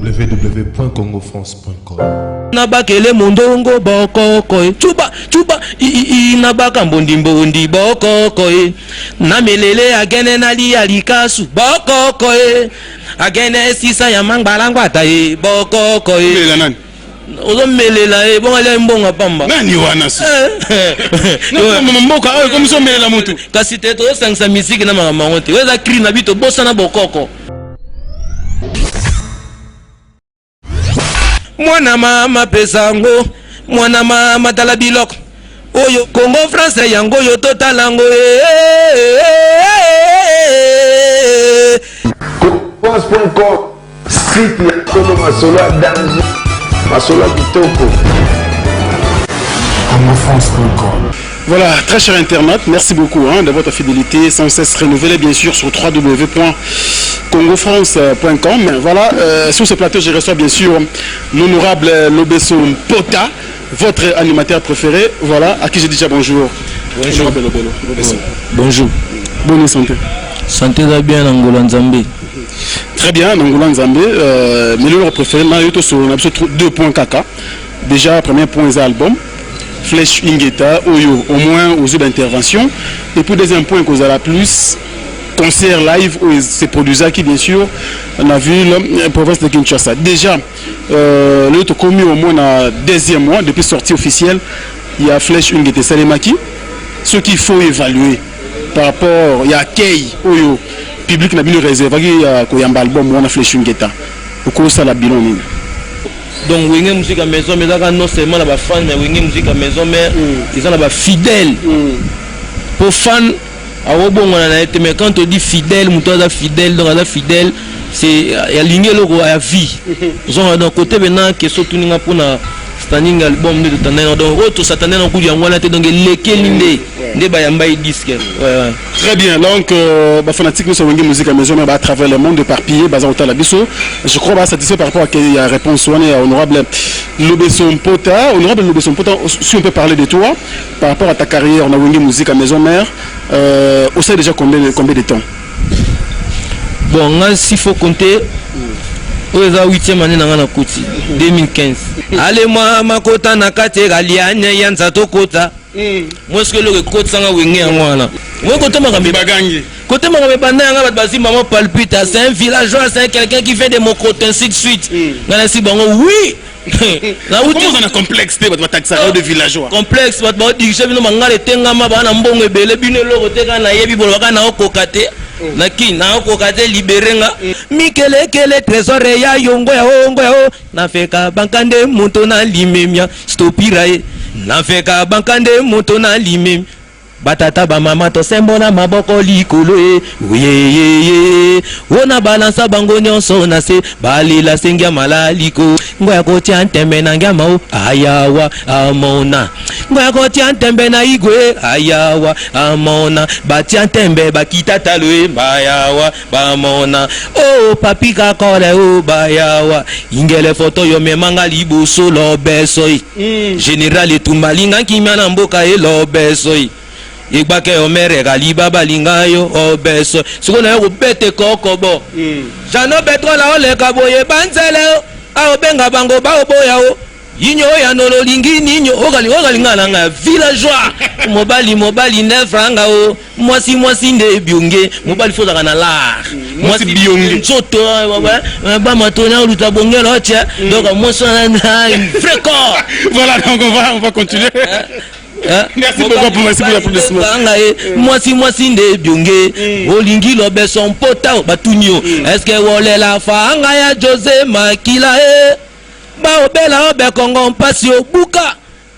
www.congofrance.com. Nabakele mondongo bokoko chuba nabaka mbondimbondi bokoko namelele agene nali alikasu bokoko agene sisa ya mangbalangwata bokoko nani ozomelela bongale mbonga pamba nani wana mboka comme so melela mutu kasi te to sangsa musique na mama ngote weza cri na bito bossa na bokoko mwana mama pesango mwana mama tala biloko oyo Congo France yango yo totalango France.com site ya Kono Masola danger Masola kitoko congofrance.com. Voilà, très cher internaute, merci beaucoup de votre fidélité sans cesse renouvelée bien sûr sur www.congofrance.com. Voilà, sur ce plateau je reçois bien sûr l'honorable Lobeso Mpota, votre animateur préféré, voilà, à qui je dis déjà bonjour. Bonjour. Bonjour. Bonne santé. Santé va bien Angola Nzambe. Très bien, Angola Nzambe. Mais le préféré, là, il y a 2 points caca. Déjà, premier point, c'est l'album. Flèche Ingeta, Oyo, au moins aux yeux d'intervention. Et puis deuxième point, qu'on a la plus, concert live, c'est produisant qui, bien sûr, on a vu la province de Kinshasa. Déjà, l'autre commis au moins dans deuxième mois, depuis sortie officielle, il y a Flèche Ingeta Salemaki. Ce qu'il faut évaluer par rapport, il y a accueil, Oyo, public n'a bien réservé, il y a un album, on a Flèche Ingeta. Au cours de la bilan. Donc Wenge musique à maison mais là non seulement la fans mais Wenge musique à maison mais ils ont la fidèle pour fans à bon on a été mais quand on dit fidèle mutoza fidèle donc la fidèle c'est aligné le à vie ils ont d'un côté maintenant que surtout ninga pour na standing album de tanana donc autre satané na kudi ngwana te donc lekelinde nde ba yamba disque très bien donc ba fanatique nous Wenge musique à maison mais à travers le monde éparpillé bazar au talabiso je crois ba satisfait par rapport à la réponse on est honorable Lobeso Mpota. Honorable Lobeso Mpota, si on peut parler de toi par rapport à ta carrière on a Wenge musique à maison mère on sait déjà combien de temps. Bon s'il faut compter Oza 8e année na Koti 2015. Allez moi makota na kate galiane yanza tokota. Moi ce que le côté sanga Wenge ngwana. Moi côté makambe bagangi. Côté makambe banda nga basi maman palpite, c'est un villageois, c'est quelqu'un qui fait des mocotins ainsi de suite. Ngana si bango oui. Comment on a complexe te ba taxa de villageois. Complexe ba dirige bino mangale tengama bana mbongo ebele bino loko teka na yebi bolaka na okokate. Naki na okokate liberenga mikele kele trésor ya yongo ya ongo ya na feka bankande moto na limemia stopira na feka bankande moto na limemia batata ba mama to sembola maboko likolo ye ona balansa bango nyonso na se balila sengia malaliko ngoya ko tia ntembe na ngama ayawa amona ngoya ko tia ntembe na igwe ayawa amona batia ntembe bakita talwe bayawa bamona oh papi ka kole bayawa ingele photo yo memanga liboso lobesoi général etumbalinga kimya na mboka lobesoi Igbake omere galiba balingayo obeso sikona yo bete kokobo jano betro la ole kaboye banzele a obenga bango ba oboya o yinyo ya nolo lingi ninyo ogali ngala nga villageois mobali ne franga o mwasi nde biunge mobali foza kana la mwasi biunge nzoto ba matona luta bongelo tia donc mwasi na vrai corps. Voilà donc on va continuer. Merci beaucoup pour l'applaudissement. Mwasi nde biunge olingi Lobeso Mpota batunyo est-ce que wole la fanga ya José Makila ba obela obe Kongo mpasi obuka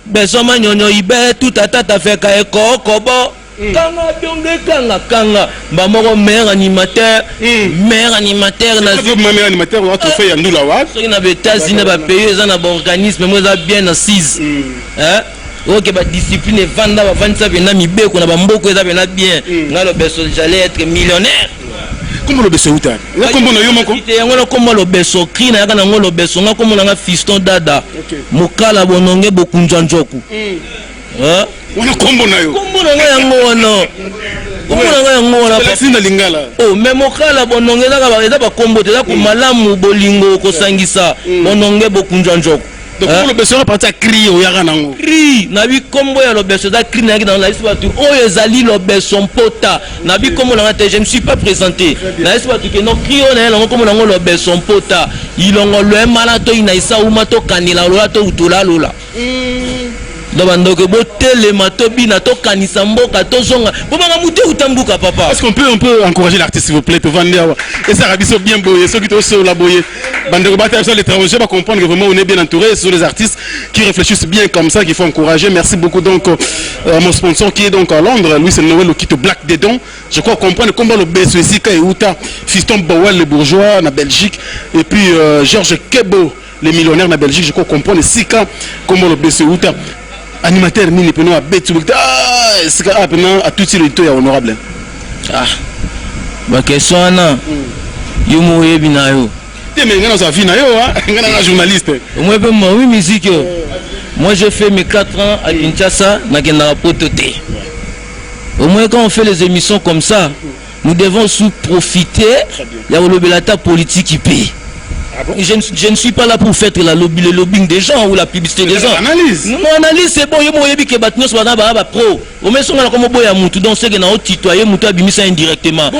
beso manyonyo ibe tutata feka ekokobo kanga biunge kanga ba moko mère animateur na mère animateur on a tout fait yandula wa so na betasi na ba pays za na ba organisme mo za bien assise ok ba discipline vanda ba vanda bena mibeko na ba mboko eza bena bien nga Lobeso j'allais être millionnaire. Comment Lobeso uta nga kombo na yo moko ite yango na kombo Lobeso krina yaka na ngo Lobeso nga kombo na nga fiston dada mokala bononge bokunja njoku On a combo na yo. Combo na yango wana. Combo na yango wana. C'est na lingala. Oh, mais mokala bononge eza ba combo te za ko malamu bolingo ko sangisa. Bononge bokunja njoko. Donc pour le besoin parti à crier au yara nango. Cri, na bi combo ya lo beso da cri na dans la liste batu. Oh ezali lo beso pota. Na bi combo na te je me suis pas présenté. Na liste batu que non cri on na combo na lo beso pota. Ilongo le malato ina isa umato kanila lo to utula lola. Est-ce qu'on peut encourager l'artiste s'il vous plaît? Et ça rabbisse bien boyer, ceux qui sont la boyer. Les étrangers va comprendre que vraiment on est bien entouré. Ce sont les artistes qui réfléchissent bien comme ça qu'il faut encourager. Merci beaucoup donc à mon sponsor qui est donc à Londres, Louis Noël qui te black des dons. Je crois comprendre comment le BSC et Outa, Fiston Bowell le bourgeois en Belgique et puis Georges Kebo les millionnaires en Belgique. Je crois comprendre Sika comment le BSC Outa. Animateur nini peno a betu c'est à tout le temps honorable. Ah ba question na yo mo yebi na yo te mais ngana za vie na yo ngana journaliste moi pe moi oui musique moi j'ai fait mes 4 ans à Kinshasa na kena pototé. Au moins quand on fait les émissions comme ça nous devons sous-profiter la lobelata politique qui paye. Je ne suis pas là pour faire le lobbying des gens ou la publicité des gens. Analyse. Non, analyse c'est bon. Pro. Au moins, on a comme boya mutu donc c'est que na tutoyer mutu abimisa indirectement.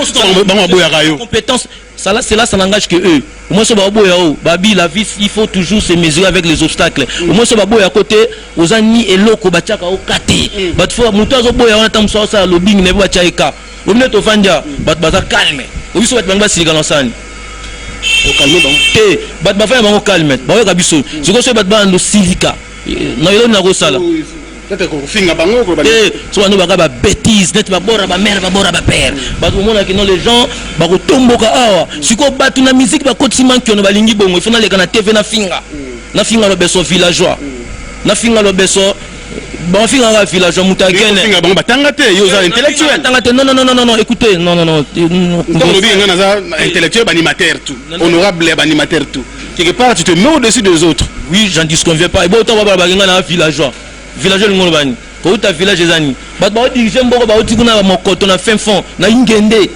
Compétence. Ça là c'est là ça n'engage que eux. Au moins, c'est boya o. Babi la vie il faut toujours se mesurer avec les obstacles. Au moins, c'est boya côté aux ani et loko bachaka au kati. Bat faut mutu azo boya on attend ça lobbying ne ba chaika. Au moins to fanja bat calme. Au moins, bat banga sigala sani. Au calme donc. Eh, bat ba fa bango calme. Ba yo kabiso. Ce que c'est bat ba ndo silica. Na yo na ko sala. Peut-être qu'on finga bango ko ba. Eh, so ando ba bêtise, net ba bora ba mère ba bora ba père. Ba tout monde qui non les gens ba ko tomboka awa. Siko batu na musique ba koti manki no ba lingi bongo. Il faut na le kana TV na finga. Na finga lo beso villageois. Na finga lo beso bon finga la villageois mutakene. Finga bango batanga te yo za intellectuel. Non, écoutez, non. Donc le bien ngana intellectuel animateur tout. Honorable animateur tout. Quelque part tu te mets au-dessus des autres. Oui, j'en disconviens pas. Et bon to ba ngana villageois. Villageois le ngolobani. Ko uta village ezani. Ba dirige mboko ba uti kuna mo koto na fin fond na ingende.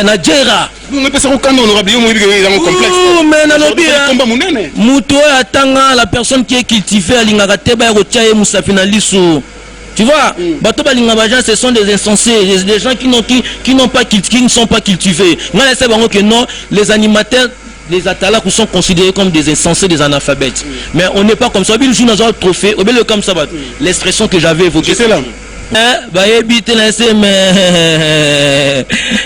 Na jera. On peut se reconder honorable yo mo bi dans complexe. Oh mais na lobi combat munene. Muto atanga la personne qui est cultivée alingaka teba ya kotia musafina liso. Tu vois, ce sont des insensés, des gens qui ne sont pas cultivés. Que non, les animateurs, les atalaks sont considérés comme des insensés, des analphabètes. Mais on n'est pas comme ça. Le jour dans un trophée, comme ça, l'expression que j'avais évoquée. C'est là.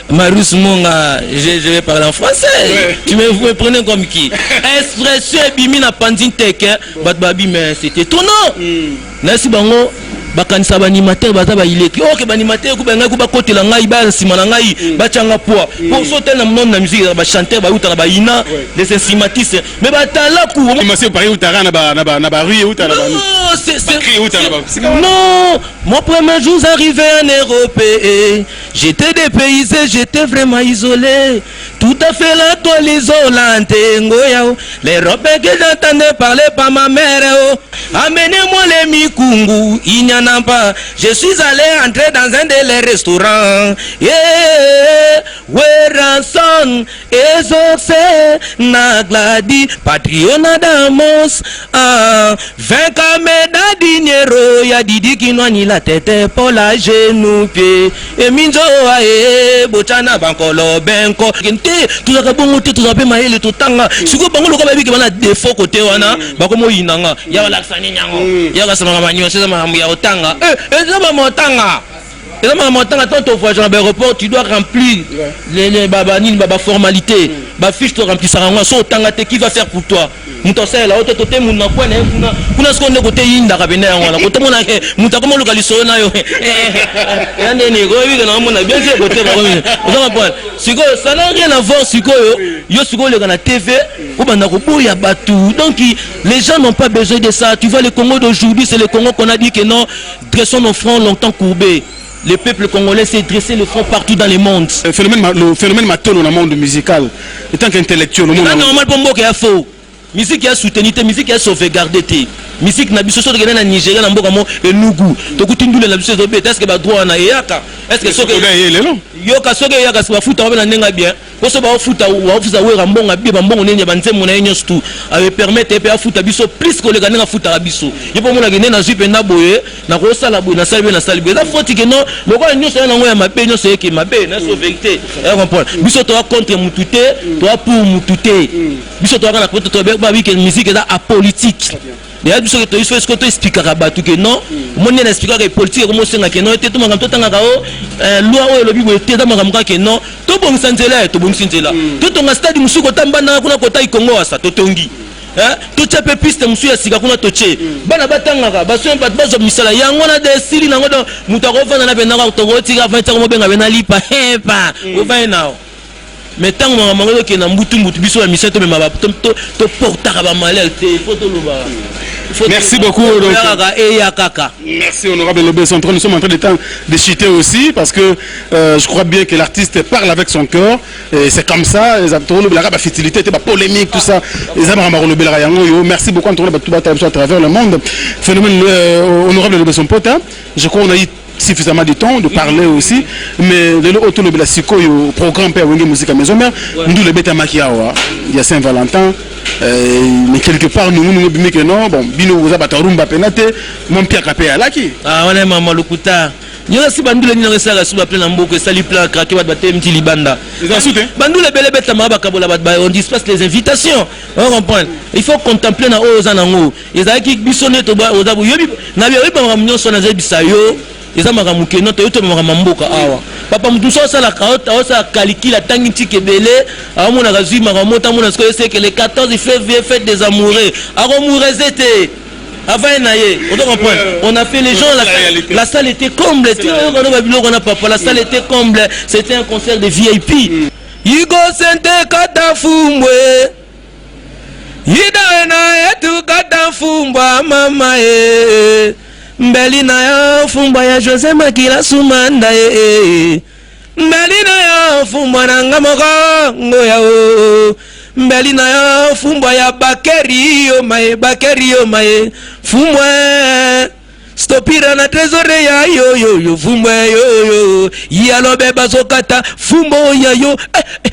Marus Monga, je vais parler en français. Ouais. Tu me prenais comme qui? Expression bimina pandine teke, babi mais c'était étonnant. Merci bango. Bakanisa banimateur baza ba ileki OK banimateur ku benga ku bakotela ngai ba nsima na ngai ba changa poa pour sauter na monde na musique ba chanteur ba uta na ba ina les instrumentistes mais ba tala ku mais c'est pareil uta na ba rue uta na ba non mon premier jour arrivé en Europe j'étais dépaysé j'étais vraiment isolé tout à fait la toile isolante ngoya l'Europe que j'entendais parler par ma mère amenez-moi les mikungu je suis allé entrer dans un de les restaurants. Weranson, Ezose, Nagladi, Patriona Damos, 20 cameda dinero, ya didi kinwani la tête pour la genou pied. Et minzo ae, bochana bankolo benko. Kente, tout ça bon tout ça peut maïle tout tanga. Si vous bango le kababi qui va la défaut côté wana, bakomo inanga, ya la sani nyango, ya la sama manyo, c'est ma ya otanga. Et là, tant au voyage à l'aéroport, tu dois remplir les formalités. Ma fiche te remplit ça. Qui va faire pour toi? Qui va faire pour ça n'a rien à voir. Donc les gens n'ont pas besoin de ça. Tu vois le Congo d'aujourd'hui, c'est le Congo qu'on a dit que non, dressons nos fronts longtemps courbés. Le peuple congolais s'est dressé le front partout dans le monde. Le phénomène maton dans le monde musical, en tant qu'intellectuel, c'est normal pour moi qu'il y a faux. Musique qui a soutenu, musique qui a sauvegardé. musique na biso so to na Nigeria na mboka mo enugu to kutindule na biso to beta est-ce que ba droit na eyaka est-ce que soke yoka soke yaka so bafuta ba nenga bien ko so ba futa wa fuza wera mbonga bi ba mbongo nenya banzemo na enyo stu ave permettre pe afuta biso plus ko le ga nenga futa biso yepo mona gene na zipe na boye na ko sala boye na sala boye la faute que non loko nyonso na ngoya mabe nyonso yeke mabe na so vérité ya comprendre biso to contre mutute to pour mutute biso to na ko to ba wi que musique est apolitique mais biso to iso est-ce que to expliquer batu que non moni na expliquer que politique comme senga que non était tout makam to tanga ka o loi o lobi boye te da makam ka que non to bon sanzela to nga stade musuko tamba na kuna kota ikongo asa to tongi to tchape piste musu ya sika kuna to che bana batanga ka baso bat bazo misala yango na de sili na ngodo mutako vana na bena ka to gotika fa tsako mobenga bena lipa hepa o va nao mais tant que mango ke na mbutu biso ya mission to me maba to portaka ba malel te photo loba. Merci beaucoup. Donc, merci honorable Lobé Central. Nous sommes en train de chuter aussi parce que je crois bien que l'artiste parle avec son cœur et c'est comme ça. Les acteurs la fertilité, la polémique, tout ça. Merci beaucoup à travers le monde. Phénomène honorable Lobé Central. Je crois qu'on a eu suffisamment de temps de parler aussi, mais de l'autre le programme Père Wenge Musique à Maison Mère, nous le bêta makiawa, il y a Saint-Valentin, mais quelque part nous nous que non, bon, bino vous avez rumba penate, mon Pierre Capé à laki. Ah, on est maman Lokuta. Nous aussi bandule ni ngesa la suba plein mboko sali plein craquer va battre petit libanda. Les insultes. Bandule belle bête maba kabola bat on disperse les invitations. On comprend. Il faut contempler na ozanango. Ezaki bisonne to ba ozabu yobi na biyo ba mnyo sona zebisayo. Eza makamuke no to makamamboka awa papa mutu so sala kaota osa kalikila tangi tikebele amona kazui makamota mona sko c'est que le 14 février fête des amoureux amourezete avant naye on comprend on a fait les gens la salle était comble papa la salle était comble c'était un concert de VIP Yigo sente kata fumbwe Yida na etu kata fumbwa mama mbeli na ya fumbwa ya Jose Makila Sumanda mbeli na ya fumbwa na ngamoko ngoya o mbeli na ya fumbwa ya Bakeri yo mae fumbwa stopira na trésore ya yo fumbwa yo yalo beba sokata fumbo ya yo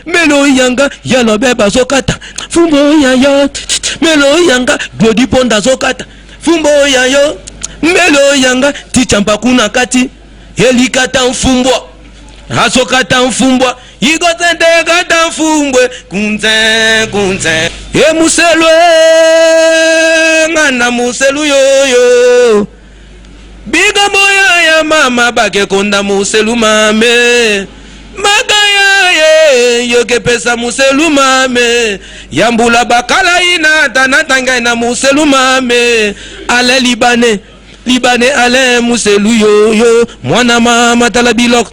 melo yanga yalo beba sokata fumbo ya yo melo yanga glodi ponda sokata fumbo ya yo melo yanga tichampa kuna kati helikata mfumbwa hasokata mfumbwa igotende kata mfumbwe kunze muselwe ngana muselu yo biga moya ya mama bake konda muselu mame magaya ye yoke pesa muselu mame yambula bakala ina tanatanga na muselu mame ale libane ale muselu yo mwana mama talabilok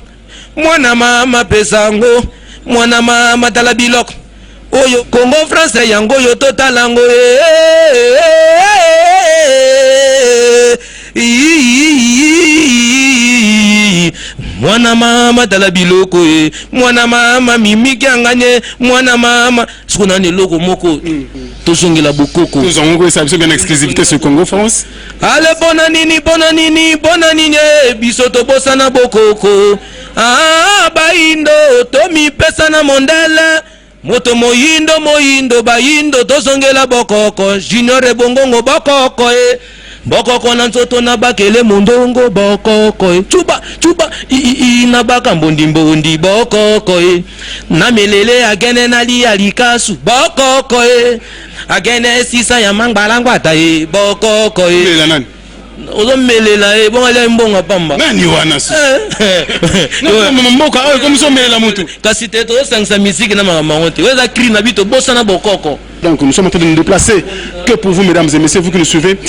mwana mama pesango mwana mama talabilok oyo Congo français yango yo totalango mwana mama talabiloko mwana mama mimiki anganye mwana mama sukuna ne loko moko tozongela bokoko tozongo ça bien exclusivité sur Congo France ale bona nini biso to bosana bokoko baindo tomi pesa na mondele moto moyindo baindo tozongela bokoko junior bongongo bokoko bokoko na nzoto na bakele mondongo bokoko chuba na baka mbondi bokoko na melele agene na lia likasu bokoko agene sisa ya mangbalangwata bokoko ozo melela bonga mbonga pamba nani wana si mboka comme so melela mutu kasi te to sangsa musique na mamangote weza cri na bito bossa na bokoko. Donc nous sommes en train de nous déplacer que pour vous mesdames et messieurs, vous qui nous suivez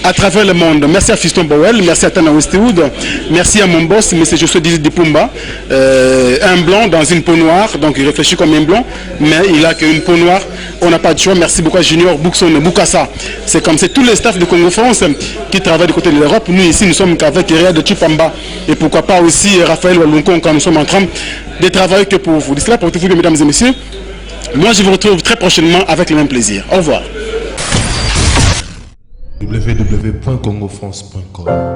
à travers le monde. Merci à Fiston Bowell, merci à Tana Westwood, merci à mon boss, monsieur Josué Dizzy de Pumba, un blanc dans une peau noire, donc il réfléchit comme un blanc, mais il a qu'une peau noire, on n'a pas de choix. Merci beaucoup à Junior Boukson Boukassa. C'est comme c'est tous les staffs de Congo France qui travaillent du côté de l'Europe. Nous ici nous sommes qu'avec Réa de Chipamba et pourquoi pas aussi Raphaël Walunko quand nous sommes en train de travailler que pour vous. D'ici là, portez-vous bien mesdames et messieurs. Moi, je vous retrouve très prochainement avec le même plaisir. Au revoir. www.congofrance.com.